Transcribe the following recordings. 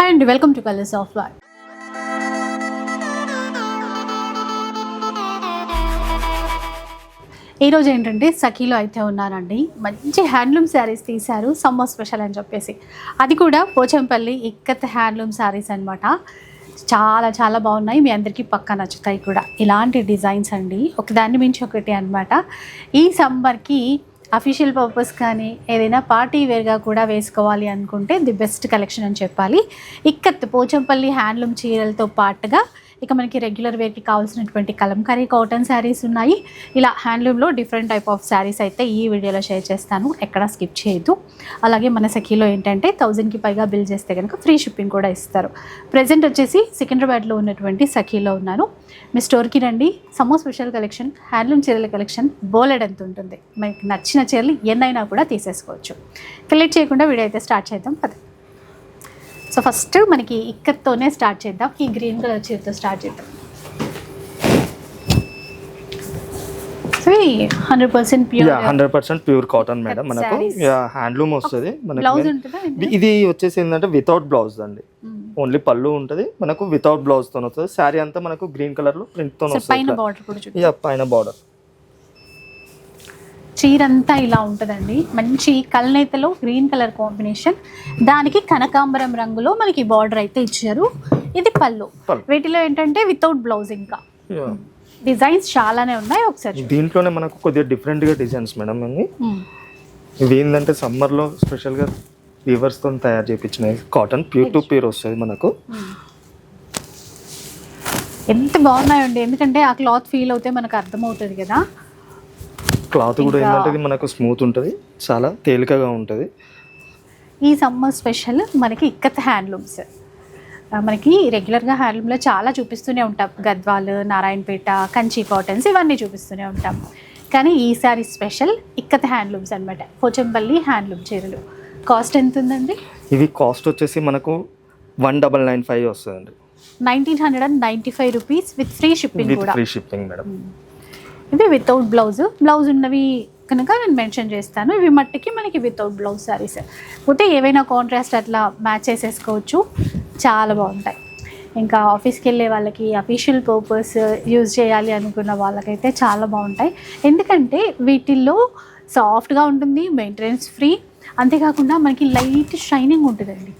Hi అండి, welcome to colours of life. ఈరోజు ఏంటంటే సఖీలో అయితే ఉన్నానండి. మంచి హ్యాండ్లూమ్ శారీస్ తీశారు, సమ్మర్ స్పెషల్ అని చెప్పేసి. అది కూడా పోచంపల్లి ఇక్కత్ హ్యాండ్లూమ్ శారీస్ అనమాట. చాలా చాలా బాగున్నాయి, మీ అందరికీ పక్కా నచ్చుతాయి కూడా. ఇలాంటి డిజైన్స్ అండి, ఒకదాన్ని మించి ఒకటి అనమాట. ఈ సమ్మర్కి అఫీషియల్ పర్పస్ కానీ ఏదైనా పార్టీ వేర్గా కూడా వేసుకోవాలి అనుకుంటే ది బెస్ట్ కలెక్షన్ అని చెప్పాలి. ఇక్కత్ పోచంపల్లి హ్యాండ్లూమ్ చీరలతో పాటుగా ఇక మనకి రెగ్యులర్ వేర్కి కావాల్సినటువంటి కలంకారీ కాటన్ శారీస్ ఉన్నాయి. ఇలా హ్యాండ్లూమ్లో డిఫరెంట్ టైప్ ఆఫ్ శారీస్ అయితే ఈ వీడియోలో షేర్ చేస్తాను, ఎక్కడ స్కిప్ చేయొద్దు. అలాగే మన సఖీలో ఏంటంటే 1000కి పైగా బిల్ చేస్తే కనుక ఫ్రీ షిప్పింగ్ కూడా ఇస్తారు. ప్రజెంట్ వచ్చేసి సికింద్రాబాద్లో ఉన్నటువంటి సఖీలో ఉన్నాను. మీ స్టోర్కి రండి. సమ్మర్ స్పెషల్ కలెక్షన్, హ్యాండ్లూమ్ చీరల కలెక్షన్ బోలెడంత ఉంటుంది. మీకు నచ్చిన చీరలు ఎన్నైనా కూడా తీసేసుకోవచ్చు. క్లిక్ చేయకుండా వీడియో అయితే స్టార్ట్ చేద్దాం పద. సో ఫస్ట్ మనకి ఇక్కత్తోనే స్టార్ట్ చేద్దాం. ఈ గ్రీన్ కలర్ చీరతో స్టార్ట్ చేద్దాం. So 100% pure 100% pure cotton madam. మనకు హ్యాండ్లూమ్ వస్తుంది. బ్లౌజ్ ఉంటుందా? ఇది వచ్చేసి ఏంటంటే వితౌట్ బ్లౌజ్ అండి, ఓన్లీ పళ్ళు ఉంటుంది మనకు. వితౌట్ బ్లౌజ్ తో వస్తుంది. శారీ అంతా మనకు గ్రీన్ కలర్ లో ప్రింట్ తో వస్తుంది. పైన బార్డర్ కూడా చూడండి. పైన బార్డర్. చీర అంతా ఇలా ఉంటుందండి. మంచి కల్నేతలో గ్రీన్ కలర్ కాంబినేషన్, దానికి కనకాంబరం రంగులో మనకి బార్డర్ అయితే ఇచ్చారు. ఇది పళ్ళు. వీటిలో ఏంటంటే వితౌట్ బ్లౌజ్. ఇంకా డిజైన్స్ చాలానే ఉన్నాయి. ఒకసారి దీంట్లోనే మనకు కొద్దిగా డిఫరెంట్ గా డిజైన్స్ మేడం. ఇవి ఏంటంటే సమ్మర్ లో స్పెషల్ గా వీవర్స్ తో తయారు చేయించినవి. కాటన్ ప్యూర్ టు ప్యూర్ వస్తుంది మనకు. ఎంత బాగున్నాయండి, ఎందుకంటే ఆ క్లాత్ ఫీల్ అవుతే మనకు అర్థమవుతుంది కదా. క్లాత్ కూడా ఏంటంటే మనకు స్మూత్ ఉంటుంది, చాలా తేలికగా ఉంటుంది. ఈ సమ్మర్ స్పెషల్ మనకి ఇక్కత్ హ్యాండ్లూమ్స్. మనకి రెగ్యులర్గా హ్యాండ్లూమ్లో చాలా చూపిస్తూనే ఉంటాం. గద్వాల్, నారాయణపేట, కంచి కాటన్స్ ఇవన్నీ చూపిస్తూనే ఉంటాం. కానీ ఈసారి స్పెషల్ ఇక్కత్ హ్యాండ్లూమ్స్ అనమాట. పోచంపల్లి హ్యాండ్లూమ్ చీరలు. కాస్ట్ ఎంత ఉందండి? ఇవి కాస్ట్ వచ్చేసి మనకు 1995 వస్తుందండి. 1995 రూపీస్ విత్ ఫ్రీ షిప్పింగ్ కూడా. Free shipping madam. ఇవి వితౌట్ బ్లౌజ్ ఉన్నవి కనుక నేను మెన్షన్ చేస్తాను. ఇవి మట్టికి మనకి వితౌట్ బ్లౌజ్ శారీస్. పోతే ఏవైనా కాంట్రాస్ట్ అట్లా మ్యాచ్ చేసేసుకోవచ్చు, చాలా బాగుంటాయి. ఇంకా ఆఫీస్కి వెళ్ళే వాళ్ళకి, అఫీషియల్ పర్పస్ యూజ్ చేయాలి అనుకున్న వాళ్ళకైతే చాలా బాగుంటాయి. ఎందుకంటే వీటిల్లో సాఫ్ట్గా ఉంటుంది, మెయింటెనెన్స్ ఫ్రీ, అంతేకాకుండా మనకి లైట్ షైనింగ్ ఉంటుందండి.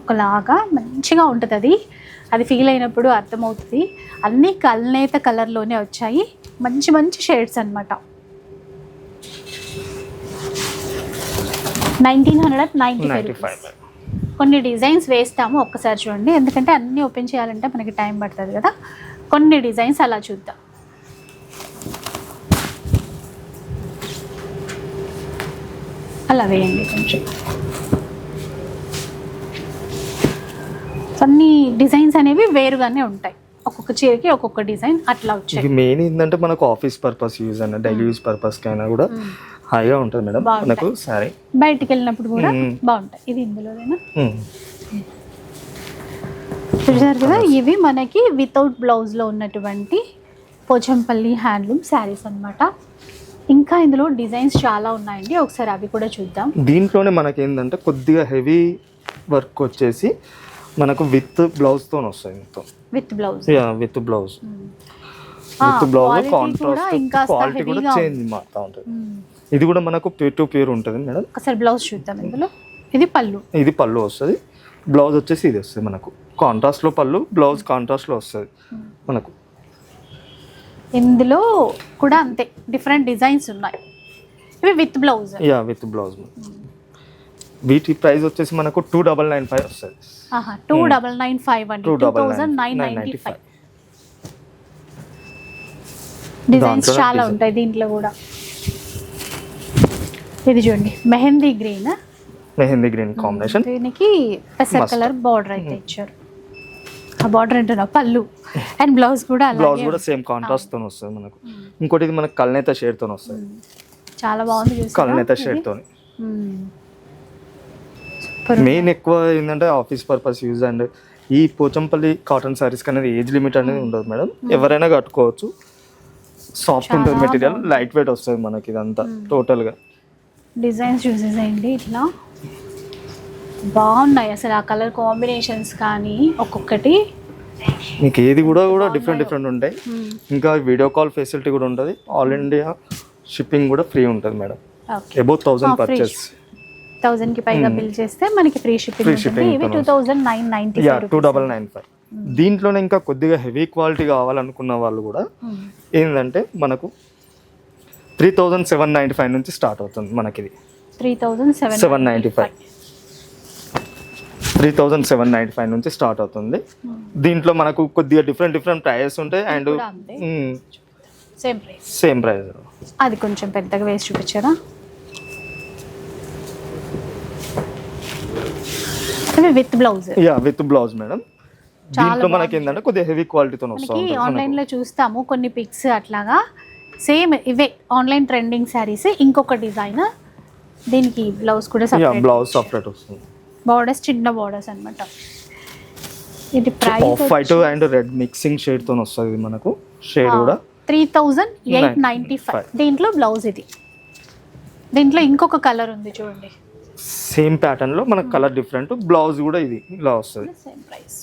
ఒకలాగా మంచిగా ఉంటుంది. అది ఫీల్ అయినప్పుడు అర్థమవుతుంది. అన్నీ కల్నేత కలర్లోనే వచ్చాయి, మంచి మంచి షేడ్స్ అనమాట. 1995. కొన్ని డిజైన్స్ వేస్తాము, ఒక్కసారి చూడండి. ఎందుకంటే అన్నీ ఓపెన్ చేయాలంటే మనకి టైం పడుతుంది కదా. కొన్ని డిజైన్స్ అలా చూద్దాం. అలా వేయండి కొంచెం. అన్ని డిజైన్స్ అనేవి వేరుగానే ఉంటాయి, ఒక్కొక్క చీరకి ఒక్కొక్క డిజైన్ అట్లా వచ్చాయి. మెయిన్ ఏంటంటే మనకు ఆఫీస్ పర్పస్ యూజ్ అయినా డైలీ యూజ్ పర్పస్ కైనా కూడా హాయిగా ఉంటుంది మేడం. మనకు సారీ బయటికి వెళ్ళినప్పుడు కూడా బాగుంటాయి. ఇది ఇందులోనేనా చూసారు కదా. ఇవి మనకి వితౌట్ బ్లౌజ్ లో ఉన్నటువంటి పోచంపల్లి హ్యాండ్లూమ్ శారీస్ అన్నమాట. ఇంకా ఇందులో డిజైన్స్ చాలా ఉన్నాయండి, ఒకసారి అవి కూడా చూద్దాం. దీంట్లోనే మనకి ఏంటంటే కొద్దిగా హెవీ వర్క్ వచ్చేసి మనకు విత్ బ్లౌజ్ తో వస్తుంది. With blouse with blouse contrast quality కూడా చేంజ్ మారుతూ ఉంటుంది. ఇది కూడా మనకు ప్యూర్ టు ప్యూర్ ఉంటుంది మేడం. ఒకసారి బ్లౌజ్ చూద్దాం. ఇందులో ఇది పళ్ళు వస్తుంది. బ్లౌజ్ వచ్చేసి ఇది వస్తుంది మనకు. కాంట్రాస్ట్ లో పళ్ళు, బ్లౌజ్ కాంట్రాస్ట్ లో వస్తుంది మనకు. ఇందులో కూడా అంతే డిఫరెంట్ డిజైన్స్ ఉన్నాయి. ఇవి విత్ బ్లౌజ్. With blouse. వీటి ప్రైస్ వచ్చేసి మనకు 2995 వస్తుంది. 2995 అండి. 2995. డిజైన్స్ చాలా ఉంటాయి దీంట్లో కూడా. ఇది చూడండి, మెహందీ గ్రీన్ కాంబినేషన్. దీనికి పెసర్ కలర్ బార్డర్ అయితే ఇచ్చారు. ఆ బార్డర్ అంటున్నా పళ్ళు అండ్ బ్లౌజ్ కూడా సేమ్ కాంట్రాస్ట్ తో వస్తుంది మనకు. ఇంకోటి ఇది మనకు కల్నేత షేడ్ తో వస్తుంది. చాలా బాగుంది. కల్నేత షేడ్ తో మెయిన్ ఎక్కువ ఏంటంటే ఆఫీస్ పర్పస్ యూజ్. అండ్ ఈ పోచంపల్లి కాటన్ సారీస్ అనేది ఏజ్ లిమిట్ అనేది ఉండదు మేడం, ఎవరైనా కట్టుకోవచ్చు. సాఫ్ట్ ఉంటుంది మెటీరియల్, లైట్ వెయిట్ వస్తుంది మనకి. ఇదంతా టోటల్ గా డిజైన్స్ చూసేసేయండి. ఇట్లా బాగున్నాయి అసలు ఆ కలర్ కాంబినేషన్స్ కానీ ఒక్కొక్కటి. మీకు ఏది కూడా డిఫరెంట్ ఉంటాయి. ఇంకా వీడియో కాల్ ఫెసిలిటీ కూడా ఉంటుంది. ఆల్ ఇండియా షిప్పింగ్ కూడా ఫ్రీ ఉంటుంది మేడం. అబౌవ్ 1000 పర్చేస్ 1000కి పైగా బిల్ చేస్తే మనకి ఫ్రీ షిప్పింగ్ ఉంటుంది. ఇవి 2995. దీంట్లోనే ఇంకా కొద్దిగా హెవీ క్వాలిటీ కావాలనుకున్న వాళ్ళు కూడా ఏంటంటే మనకు 3795 నుంచి స్టార్ట్ అవుతుంది మనకి. ఇది 3795 నుంచి స్టార్ట్ అవుతుంది. దీంట్లో మనకు కొద్దిగా డిఫరెంట్ ప్రైజెస్ ఉంటాయి. And same price. అది కొంచెం పెద్దగా వేసి చూపించారా? With blouse. With blouse madam. దీంట్లో మనకి ఏంటంటే కొద్దిగా హెవీ క్వాలిటీతో వస్తుంది. ఆన్లైన్ లో చూస్తాము కొన్ని పిక్స్ అట్లాగా సేమ్ ఇవే ఆన్లైన్ ట్రెండింగ్ శారీస్. ఇంకొక డిజైన్ దీనికి బ్లౌజ్ కూడా సపరేట్ వస్తుంది. బార్డర్స్ చిన్న బార్డర్స్ అన్నమాట. ఇది price off white and red mixing shade తో వస్తుంది మనకు. షేడ్ కూడా 3895. దీంట్లో బ్లౌజ్ ఇది. దీంట్లో ఇంకొక కలర్ ఉంది చూడండి. సేమ్ ప్యాటర్న్ లో మనకు కలర్ డిఫరెంట్. బ్లౌజ్ కూడా ఇది ఇలా వస్తుంది. Same price.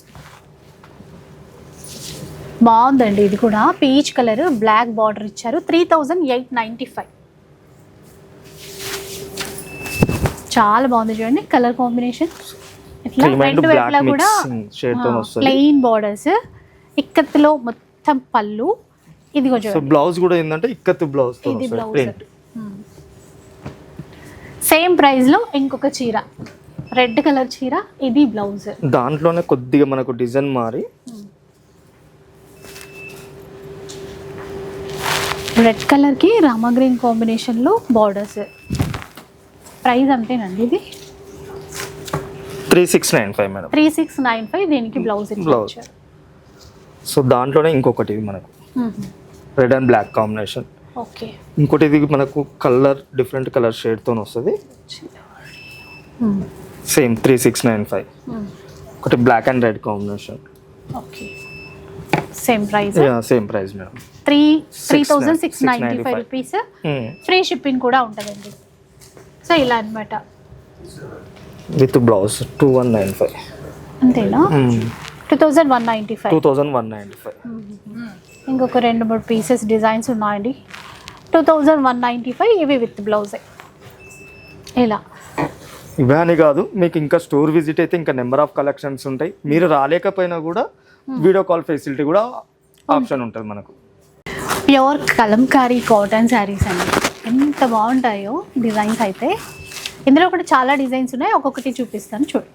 బాగుందండి. ఇది కూడా పీచ్ కలర్ బ్లాక్ బార్డర్ ఇచ్చారు. 3895. చాలా బాగుంది చూడండి కలర్ కాంబినేషన్. ఇట్లా రెండు వైపులా కూడా ప్లెయిన్ బార్డర్స్. ఇక్కత్తులో మొత్తం పళ్ళు. ఇది సో బ్లౌజ్ కూడా ఏంటంటే ఇక్కత్తు బ్లౌజ్ తో వస్తుంది. సేమ్ ప్రైస్ లో ఇంకొక చీర రెడ్ కలర్ చీర. ఇది బ్లౌజ్. దాంట్లోనే కొద్దిగా మనకు డిజైన్ మారి రెడ్ కలర్ కి రామా గ్రీన్ కాంబినేషన్ లో బార్డర్స్. ప్రైస్ అంతేనండి. ఇది 3695 మేడం. 3695. దీనికి బ్లౌజ్. సో దాంట్లోనే ఇంకొకటి మనకు red and black combination. Okay. ఇంకోటి ఇది మనకు కలర్ డిఫరెంట్ కలర్ షేడ్ తో వస్తుంది. సేమ్ 3695. ఒకటి black and red combination. Okay. Same price. Same price madam. 3695 rupees. Free shipping కూడా ఉంటుందండి. సో ఇలా అన్నమాట. With blouse 2195. అంతేనా? 2195. ఇంకొక 2-3 పీసెస్ డిజైన్స్ ఉన్నాయండి. 2195. ఇవి విత్ బ్లౌజ్. ఇలా ఇవే అని కాదు, మీకు ఇంకా స్టోర్ విజిట్ అయితే ఇంకా నెంబర్ ఆఫ్ కలెక్షన్స్ ఉంటాయి. మీరు రాలేకపోయినా కూడా వీడియో కాల్ ఫెసిలిటీ కూడా ఆప్షన్ ఉంటుంది మనకు. ప్యూర్ కలంకారీ కాటన్ శారీస్ అండి. ఎంత బాగుంటాయో డిజైన్స్ అయితే. ఇందులో కూడా చాలా డిజైన్స్ ఉన్నాయి. ఒక్కొక్కటి చూపిస్తాను చూడు.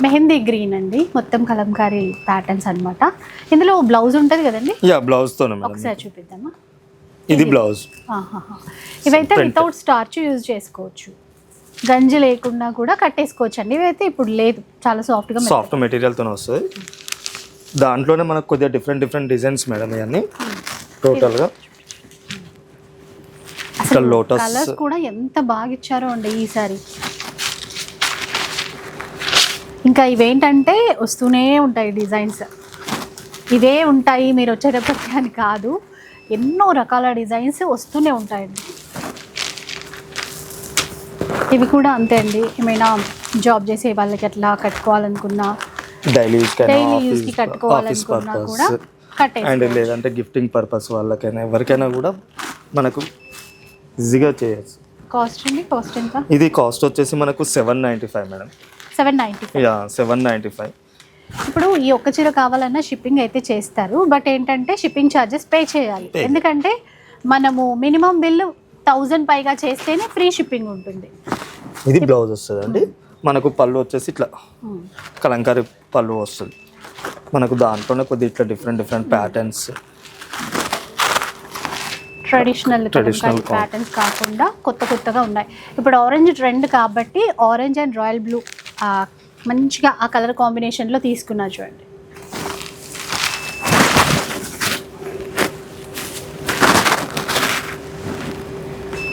మెహందీ గ్రీన్ అండి. మొత్తం కలంకారీ ప్యాటర్న్స్ అన్నమాట. ఇందులో బ్లౌజ్ ఉంటుంది కదండి. బ్లౌజ్ తో ఒకసారి చూపిద్దామా? ఇది బ్లౌజ్. ఇవైతే వితౌట్ స్టార్చ్ యూజ్ చేసుకోవచ్చు. గంజి లేకుండా కూడా కట్టేసుకోవచ్చు అండి. ఇవైతే ఇప్పుడు లేదు, చాలా సాఫ్ట్ మెటీరియల్ తో వస్తుంది. దాంట్లోనే మనకు కొద్దిగా డిఫరెంట్ డిజైన్స్ మేడం. ఇవన్నీ టోటల్ గా లోటస్ కలర్స్ కూడా ఎంత బాగా ఇచ్చారో అండి ఈసారి. ఇంకా ఇవేంటంటే వస్తూనే ఉంటాయి డిజైన్స్. ఇవే ఉంటాయి మీరు వచ్చేటప్పటికి అని కాదు, ఎన్నో రకాల డిజైన్స్ వస్తూనే ఉంటాయండి. ఇవి కూడా అంతే అండి. ఏమైనా జాబ్ చేసే వాళ్ళకి అట్లా కట్టుకోవాలనుకున్నా, డైలీ యూస్కి కట్టుకోవాలనుకున్నా కూడా అండ్ లేదంటే గిఫ్టింగ్ పర్పస్ వాళ్ళకైనా ఎవరికైనా కూడా మనకు ఈజీగా చేయొచ్చు. కాస్ట్ అండి? కాస్ట్ ఎంత? ఇది కాస్ట్ వచ్చేసి మనకు 795 మేడం. 795. ఇప్పుడు ఈ ఒక్క చీర కావాలన్నా షిప్పింగ్ అయితే చేస్తారు. బట్ ఏంటంటే షిప్పింగ్ ఛార్జెస్ పే చేయాలి. ఎందుకంటే మనము మినిమం బిల్లు 1000 పైగా చేస్తేనే ఫ్రీ షిప్పింగ్ ఉంటుంది. ఇది బ్లౌజ్ వస్తుంది అండి. మనకు పళ్ళు వచ్చేసి ఇట్లా కలంకారీ పళ్ళు వస్తుంది మనకు. దాంట్లోనే కొద్దిగా ఇట్లా డిఫరెంట్ ప్యాటర్న్స్, ట్రెడిషనల్ ప్యాటర్న్స్ కాకుండా కొత్తగా ఉన్నాయి. ఇప్పుడు ఆరెంజ్ ట్రెండ్ కాబట్టి ఆరెంజ్ అండ్ రాయల్ బ్లూ మంచిగా ఆ కలర్ కాంబినేషన్లో తీసుకున్నారు చూడండి.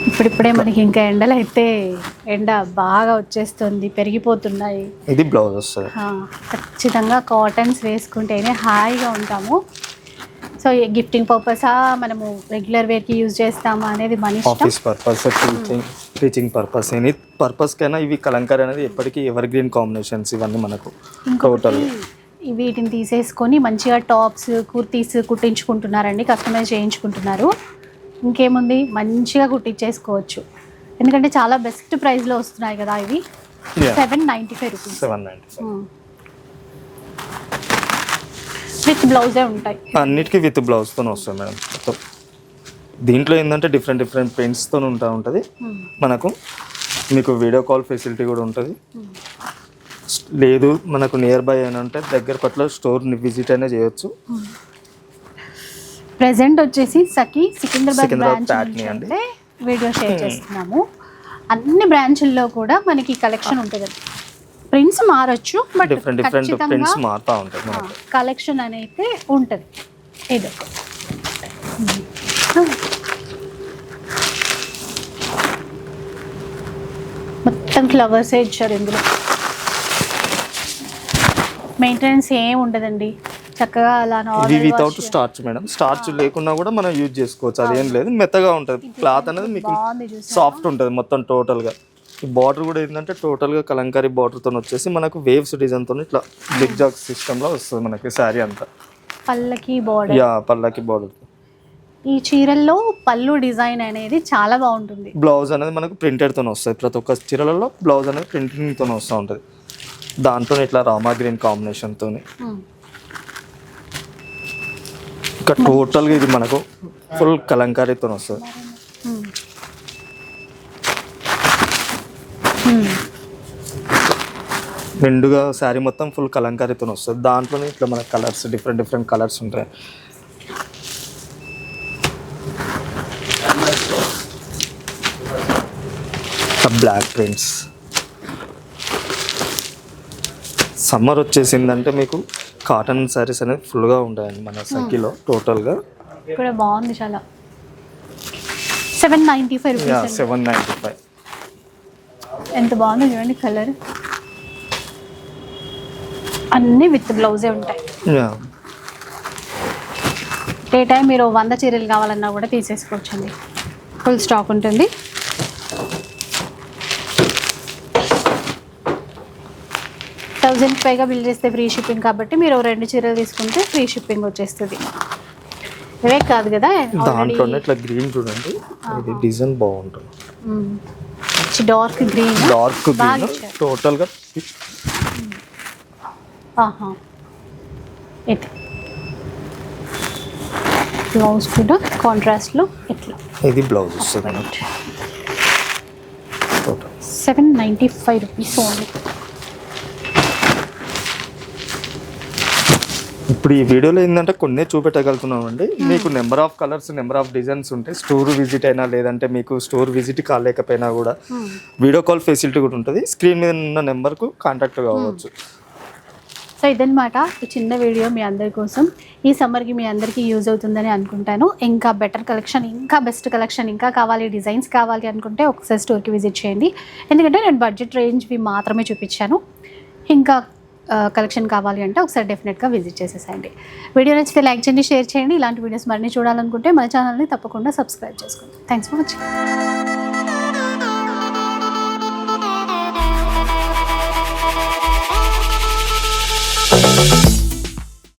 ఇప్పుడిప్పుడే మనకి ఇంకా ఎండలు అయితే ఎండ బాగా వచ్చేస్తుంది, పెరిగిపోతున్నాయి. ఇది బ్లౌజ్ వస్తుంది. ఖచ్చితంగా కాటన్స్ వేసుకుంటేనే హాయిగా ఉంటాము. సో గిఫ్టింగ్ పర్పసా మనము రెగ్యులర్ వేర్కి యూజ్ చేస్తామా అనేది మన ఇష్టం. Office purpose, stitching purpose any పర్పస్కైనా ఇవి కలంకారీ అనేది ఎప్పటికీ ఎవర్ గ్రీన్ కాంబినేషన్స్ ఇవన్నీ మనకు టోటల్. వీటిని తీసేసుకొని మంచిగా టాప్స్ కుర్తీస్ కుట్టించుకుంటున్నారండి, కస్టమైజ్ చేయించుకుంటున్నారు. ఇంకేముంది, మంచిగా కుట్టించేసుకోవచ్చు. ఎందుకంటే చాలా బెస్ట్ ప్రైస్లో వస్తున్నాయి కదా ఇవి. 795 రూపీస్. 795 విత్ బ్లౌజే ఉంటాయి. అన్నిటికీ విత్ బ్లౌజ్తో వస్తుంది మేడం. మొత్తం దీంట్లో ఏంటంటే డిఫరెంట్ ప్రింట్స్తో ఉంటుంది మనకు. మీకు వీడియో కాల్ ఫెసిలిటీ కూడా ఉంటుంది. లేదు మనకు నియర్ బై అని అంటే దగ్గర పట్ల స్టోర్ని విజిట్ అయినా చేయొచ్చు. ప్రెసెంట్ వచ్చేసి సికింద్రాబాద్ బ్రాంచ్ ప్యాట్నీ అండి అంటే వీడియో షేర్ చేస్తున్నాము. అన్ని బ్రాంచ్ల్లో కూడా మనకి కలెక్షన్ ఉంటుంది. ప్రింట్స్ మారచ్చు, బట్ డిఫరెంట్ ప్రింట్స్ మారుతూ ఉంటాయి మనకు. కలెక్షన్ అనేది ఉంటుంది. ఇది మొత్తం ఫ్లవర్సే ఇచ్చారు ఇందులో. మెయింటెనెన్స్ ఏం ఉండదండి, చక్కగా అలా ఇది వితౌట్ స్టార్చ్ మేడం. స్టార్చ్ లేకున్నా కూడా మనం యూజ్ చేసుకోవచ్చు, అదేం లేదు. మెత్తగా ఉంటుంది క్లాత్ అనేది, మీకు సాఫ్ట్ ఉంటుంది మొత్తం టోటల్గా. ఈ బార్డర్ కూడా ఏంటంటే టోటల్గా కలంకారీ బార్డర్తో వచ్చేసి మనకు వేవ్స్ డిజైన్తో ఇట్లా బిగ్ జాగ్ సిస్టంలో వస్తుంది మనకి శారీ అంతా. పల్లకి బార్డర్, పల్లకి బార్డర్. ఈ చీరల్లో పళ్ళు డిజైన్ అనేది చాలా బాగుంటుంది. బ్లౌజ్ అనేది మనకు ప్రింటెడ్తో వస్తుంది. ప్రతి ఒక్క చీరలలో బ్లౌజ్ అనేది ప్రింటింగ్తో వస్తూ ఉంటుంది. దాంట్లో ఇట్లా రామా గ్రీన్ కాంబినేషన్తో. ఇంకా టోటల్గా ఇది మనకు ఫుల్ కలంకారీతో వస్తుంది. నిండుగా శారీ మొత్తం ఫుల్ కలంకారీతో వస్తుంది. దాంట్లోనే ఇట్లా మన కలర్స్ డిఫరెంట్ కలర్స్ ఉంటాయి. Block prints. సమ్మర్ వచ్చేసిందంటే మీకు కాటన్ శారీస్ అనేది ఫుల్గా ఉంటాయండి మన సఖీలో టోటల్గా. కూడా బాగుంది చాలా. 795 రూపీస్. 795. ఎంత బాగుంది చూడండి కలర్. అన్నీ విత్ బ్లౌజే ఉంటాయి. డే టైం మీరు 100 చీరలు కావాలన్నా కూడా తీసేసుకోవచ్చండి, ఫుల్ స్టాక్ ఉంటుంది. పైగా బిల్ చేస్తే ఫ్రీ షిప్పింగ్, కాబట్టి మీరు 2 చీరలు తీసుకుంటే ఫ్రీ షిప్పింగ్ వచ్చేస్తుంది. ఇవే కాదు కదా, దాంట్లో ఇట్లా గ్రీన్ చూడండి, ఇది డిజైన్ బాగుంటుంది. డార్క్ గ్రీన్ టోటల్గా. ఇది బ్లౌజ్ కూడా కాంట్రాస్ట్లో ఇట్లా. ఇది బ్లౌజ్ వస్తుంది. 795 రూపీస్ ఓన్లీ. ఇప్పుడు ఈ వీడియోలో ఏంటంటే కొన్ని చూపెట్టగలుగుతున్నామండి. మీకు number of colours, number of designs ఉంటాయి. స్టోర్ విజిట్ అయినా లేదంటే మీకు స్టోర్ విజిట్ కాలేకపోయినా కూడా వీడియో కాల్ ఫెసిలిటీ కూడా ఉంటుంది. స్క్రీన్ మీద ఉన్న నెంబర్కు కాంటాక్ట్ కావచ్చు. సో ఇదన్నమాట ఈ చిన్న వీడియో మీ అందరి కోసం. ఈ సమ్మర్కి మీ అందరికీ యూజ్ అవుతుందని అనుకుంటాను. ఇంకా బెటర్ కలెక్షన్, ఇంకా బెస్ట్ కలెక్షన్ ఇంకా కావాలి, డిజైన్స్ కావాలి అనుకుంటే ఒకసారి స్టోర్కి విజిట్ చేయండి. ఎందుకంటే నేను బడ్జెట్ రేంజ్వి మాత్రమే చూపించాను. ఇంకా కలెక్షన్ కావాలి అంటే ఒకసారి డెఫినెట్గా విజిట్ చేసేసేయండి. వీడియో నచ్చితే లైక్ చేయండి, షేర్ చేయండి. ఇలాంటి వీడియోస్ మరిన్ని చూడాలనుకుంటే మన ఛానల్ని తప్పకుండా సబ్స్క్రైబ్ చేసుకోండి. Thanks for watching.